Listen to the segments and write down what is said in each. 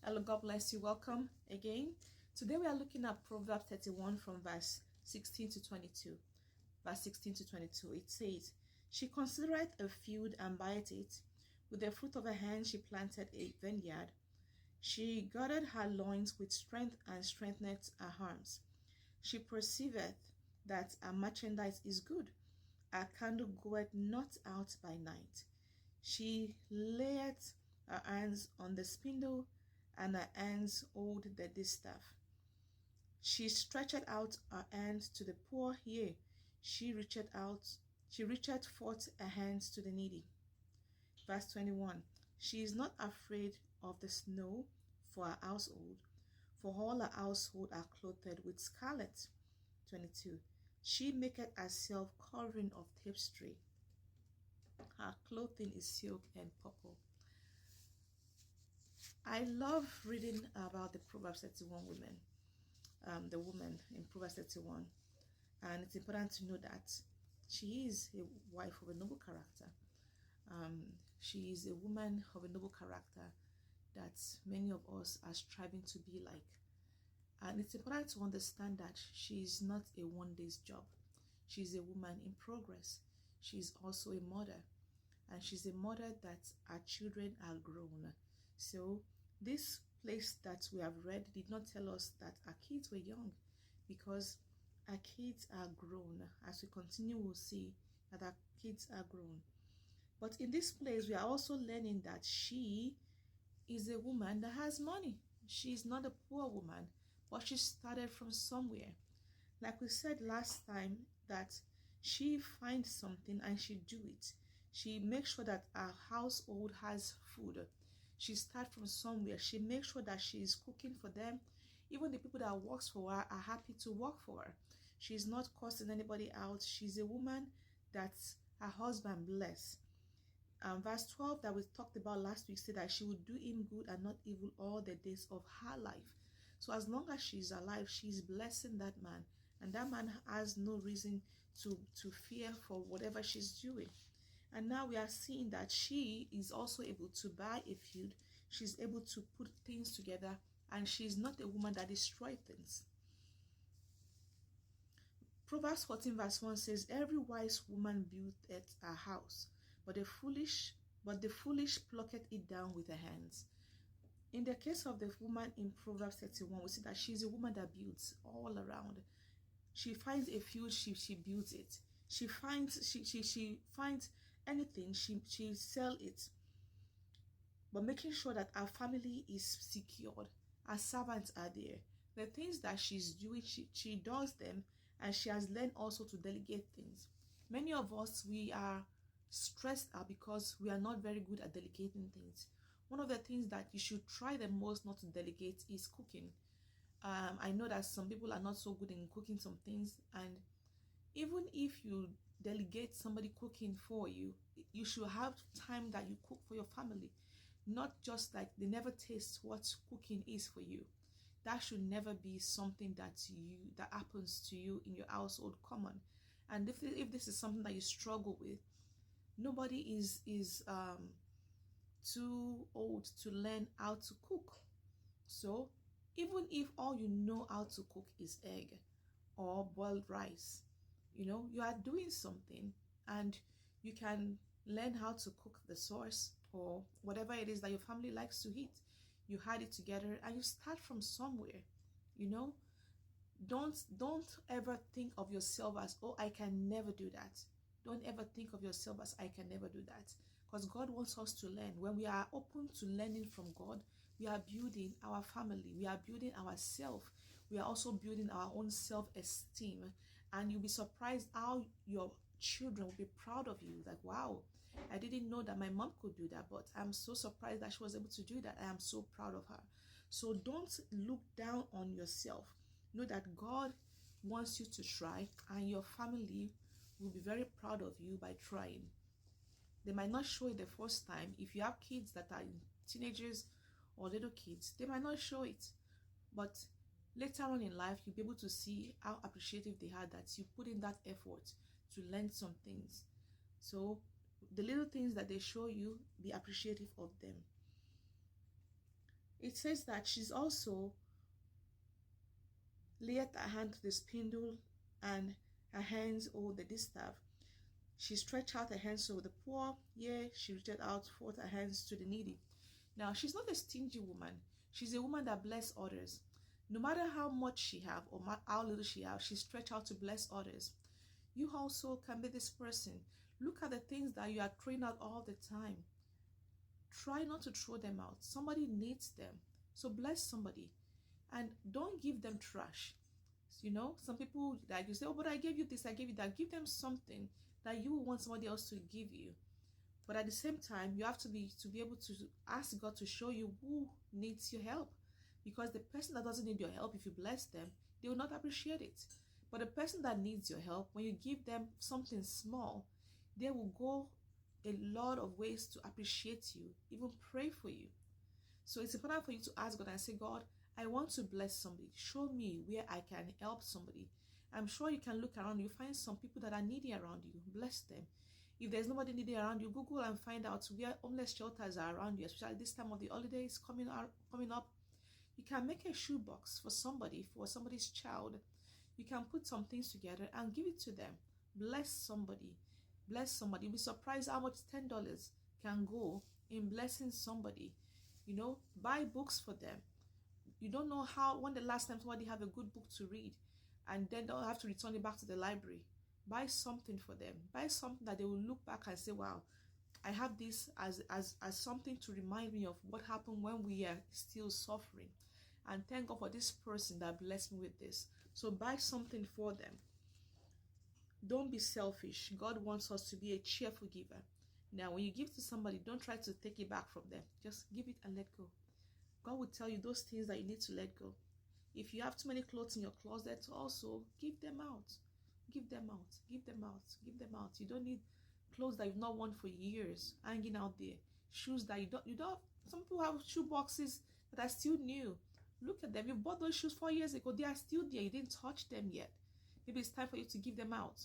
Hello, God bless you. Welcome again. Today we are looking at Proverbs 31 from verse 16 to 22. Verse 16 to 22. It says, "She considereth a field and buyeth it. With the fruit of her hand she planted a vineyard. She girded her loins with strength and strengthened her arms. She perceiveth that her merchandise is good. Her candle goeth not out by night. She layeth her hands on the spindle, and her hands hold the distaff. She stretcheth out her hands to the poor, yea, she reacheth forth her hands to the needy." Verse 21. "She is not afraid of the snow for her household, for all her household are clothed with scarlet." 22. "She maketh herself covering of tapestry. Her clothing is silk and purple." I love reading about the Proverbs 31 women, the woman in Proverbs 31. And it's important to know that she is a wife of a noble character. She is a woman of a noble character that many of us are striving to be like. And it's important to understand that she is not a one-day's job. She's a woman in progress. She's also a mother. And she's a mother that her children are grown. So this place that we have read did not tell us that our kids were young, because our kids are grown. As we continue, we'll see that our kids are grown. But in this place, we are also learning that she is a woman that has money. She's not a poor woman, but she started from somewhere. Like we said last time, that she finds something and she do it. She makes sure that our household has food. She starts from somewhere. She makes sure that she is cooking for them. Even the people that works for her are happy to work for her. She's not cursing anybody out. She's a woman that her husband bless. Verse 12 that we talked about last week said that she would do him good and not evil all the days of her life. So as long as she's alive, she's blessing that man. And that man has no reason to fear for whatever she's doing. And now we are seeing that she is also able to buy a field. She's able to put things together, and she's not a woman that destroys things. Proverbs 14 verse 1 says, "Every wise woman buildeth her house, but the foolish plucketh it down with her hands." In the case of the woman in Proverbs 31, we see that she's a woman that builds all around. She finds a field, she builds it. She finds anything, she sell it. But making sure that our family is secured, our servants are there. The things that she's doing, she does them, and she has learned also to delegate things. Many of us, we are stressed out because we are not very good at delegating things. One of the things that you should try the most not to delegate is cooking. I know that some people are not so good in cooking some things, and even if you delegate somebody cooking for you, you should have time that you cook for your family. Not just like they never taste what cooking is for you. That should never be something that happens to you in your household common. And if this is something that you struggle with, nobody is too old to learn how to cook. So even if all you know how to cook is egg or boiled rice, you are doing something, and you can learn how to cook the sauce or whatever it is that your family likes to eat. You add it together and you start from somewhere. Don't ever think of yourself as, "Oh, I can never do that." Don't ever think of yourself as, "I can never do that," because God wants us to learn. When we are open to learning from God, we are building our family, we are building ourselves, we are also building our own self-esteem. And you'll be surprised how your children will be proud of you. Like, "Wow, I didn't know that my mom could do that, but I'm so surprised that she was able to do that. I am so proud of her." So don't look down on yourself. Know that God wants you to try, and your family will be very proud of you by trying. They might not show it the first time. If you have kids that are teenagers or little kids, they might not show it. But later on in life, you'll be able to see how appreciative they are that you put in that effort to learn some things. So the little things that they show you, be appreciative of them. It says that she's also laid her hand to the spindle, and her hands hold the distaff. She stretched out her hands to the poor, yea, she reached out forth her hands to the needy. Now, she's not a stingy woman. She's a woman that bless others. No matter how much she have or how little she have, she stretch out to bless others. You also can be this person. Look at the things that you are throwing out all the time. Try not to throw them out. Somebody needs them. So bless somebody. And don't give them trash. You know, some people that you say, oh, but I gave you this, I gave you that. Give them something that you want somebody else to give you. But at the same time, you have to be able to ask God to show you who needs your help. Because the person that doesn't need your help, if you bless them, they will not appreciate it. But the person that needs your help, when you give them something small, they will go a lot of ways to appreciate you, even pray for you. So it's important for you to ask God and say, God, I want to bless somebody. Show me where I can help somebody. I'm sure you can look around. You find some people that are needy around you. Bless them. If there's nobody needy around you, Google and find out where homeless shelters are around you, especially this time of the holidays coming up. You can make a shoebox for somebody's child. You can put some things together and give it to them. Bless somebody. Bless somebody. You'll be surprised how much $10 can go in blessing somebody. You know, buy books for them. You don't know when the last time somebody have a good book to read and then don't have to return it back to the library. Buy something for them. Buy something that they will look back and say, wow, I have this as something to remind me of what happened when we are still suffering. And thank God for this person that blessed me with this. So buy something for them. Don't be selfish. God wants us to be a cheerful giver. Now, when you give to somebody, don't try to take it back from them. Just give it and let go. God will tell you those things that you need to let go. If you have too many clothes in your closet, also give them out. Give them out. Give them out. Give them out. You don't need clothes that you've not worn for years hanging out there. Shoes that you don't. Some people have shoe boxes that are still new. Look at them. You bought those shoes 4 years ago. They are still there. You didn't touch them yet. Maybe it's time for you to give them out.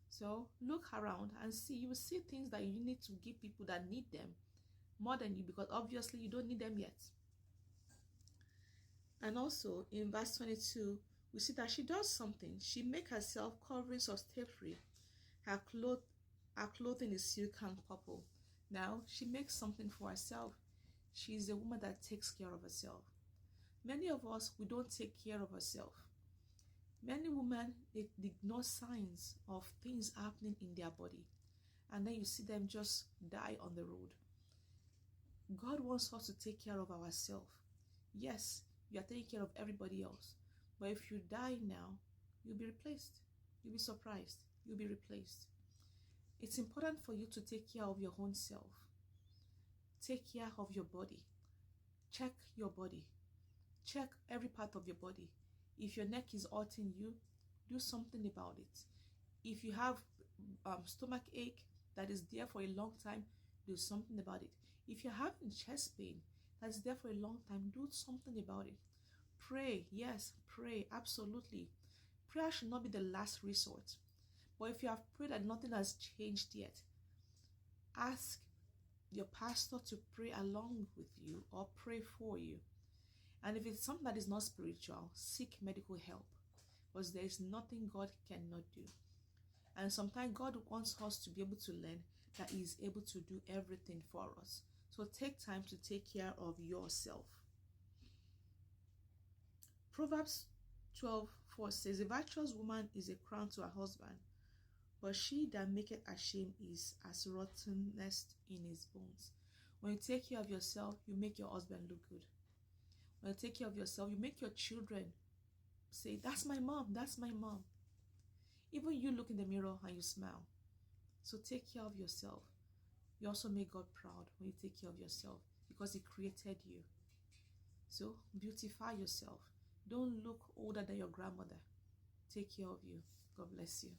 So look around and see. You will see things that you need to give people that need them more than you, because obviously you don't need them yet. And also in verse 22, we see that she does something. She makes herself coverings of tapestry. Her clothing is silk and purple. Now she makes something for herself. She is a woman that takes care of herself. Many of us, we don't take care of ourselves. Many women, they ignore signs of things happening in their body. And then you see them just die on the road. God wants us to take care of ourselves. Yes, you are taking care of everybody else. But if you die now, you'll be replaced. You'll be surprised. You'll be replaced. It's important for you to take care of your own self. Take care of your body. Check your body. Check every part of your body. If your neck is hurting you, do something about it. If you have stomach ache that is there for a long time, do something about it. If you're having chest pain that's there for a long time, do something about it. Pray, yes, pray, absolutely. Prayer should not be the last resort. But if you have prayed and nothing has changed yet, ask your pastor to pray along with you or pray for you. And if it's something that is not spiritual, seek medical help, because there is nothing God cannot do. And sometimes God wants us to be able to learn that He is able to do everything for us. So take time to take care of yourself. Proverbs 12:4 says, a virtuous woman is a crown to her husband, but she that maketh ashamed is as rottenness in his bones. When you take care of yourself, you make your husband look good. When you take care of yourself, you make your children say, that's my mom, that's my mom. Even you look in the mirror and you smile. So take care of yourself. You also make God proud when you take care of yourself, because He created you. So beautify yourself. Don't look older than your grandmother. Take care of you. God bless you.